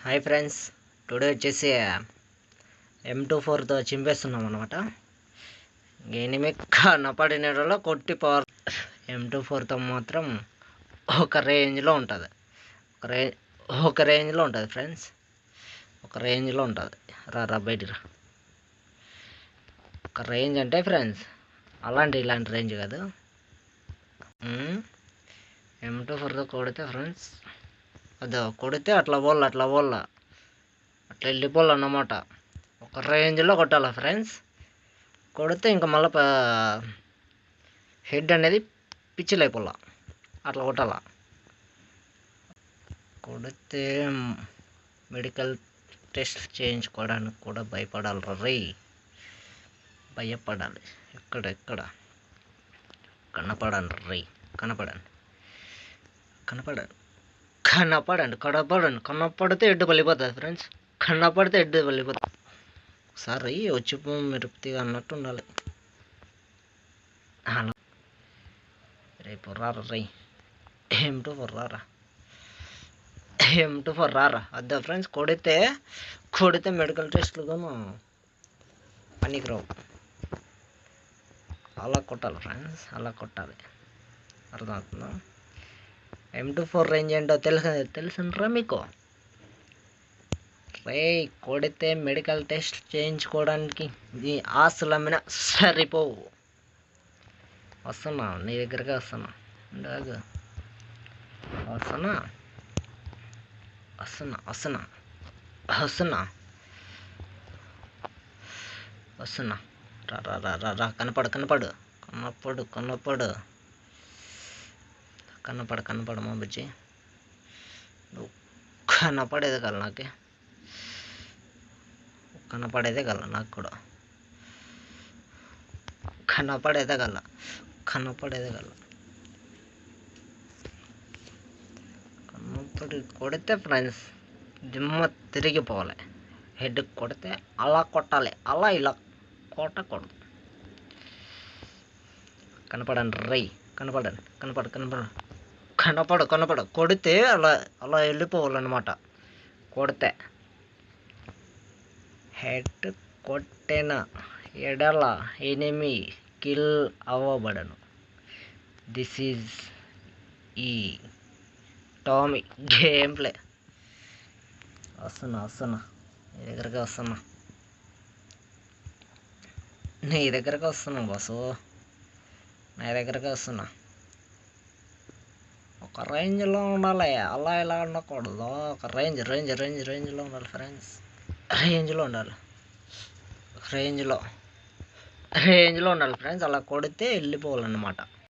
Hi friends, today వచ్చేసి M24తో చింపేస్తున్నాం అనమాట. Enemy కనపడినలో కొట్టి పవర్. M24తో మాత్రం ఒక రేంజ్లో ఉంటుంది. ఒక రేంజ్లో ఉంటుంది ఫ్రెండ్స్, ఒక రేంజ్లో ఉంటుంది. రా బయటికి రా. ఒక రేంజ్ అంటే ఫ్రెండ్స్ ఇలాంటి రేంజ్ కాదు. M24తో కొడితే ఫ్రెండ్స్ అదో కొడితే అట్లా వెళ్ళిపోవాలన్నమాట. ఒక రేంజ్లో కొట్టాలి ఫ్రెండ్స్. కొడితే ఇంకా మళ్ళీ హెడ్ అనేది పిచ్చిలైపోలా, అట్లా కొట్టాల. కొడితే మెడికల్ టెస్ట్ చేయించుకోవడానికి కూడా భయపడాలి. ఎక్కడ కనపడితే ఎడ్డు పలిపోతుంది ఫ్రెండ్స్. ఒకసారి వచ్చి మెరుపుతిగా అన్నట్టు ఉండాలి. రేపు రారా M24 రారా. అదే ఫ్రెండ్స్, కొడితే మెడికల్ టెస్ట్లు కానీ పనికిరావు. అలా కొట్టాలి ఫ్రెండ్స్, అలా కొట్టాలి. అర్థమవుతుందా? M24 రేంజ్ ఏంటో తెలుసునరా మీకు? కొడితే మెడికల్ టెస్ట్ చేయించుకోవడానికి ఈ ఆస్తులమ్మిన సరిపోవు. వస్తున్నా, నీ దగ్గరగా వస్తున్నా. రా. కనపడు మా బుజ్జి. నువ్వు కనపడేదే కల నాకు కూడా కనపడేదే కొడితే ఫ్రెండ్స్ దిమ్మ తిరిగిపోవాలి. హెడ్ కొడితే అలా కొట్టాలి, అలా ఇలా కొట్టకూడదు. కనపడు కొడితే అలా వెళ్ళిపోవాలన్నమాట. కొడితే హెడ్ కొట్టిన ఎడల ఎనిమి కిల్ అవ్వబడను. దిస్ ఈజ్ ఈ టామీ గేమ్ ప్లే. వస్తున్నా నీ దగ్గరగా వస్తున్నా బాసు. ఒక రేంజ్లో ఉండాలి, అలా ఇలా ఉండకూడదు. ఒక రేంజ్లో ఉండాలి ఫ్రెండ్స్. రేంజ్లో ఉండాలి ఫ్రెండ్స్. అలా కొడితే వెళ్ళిపోవాలన్నమాట.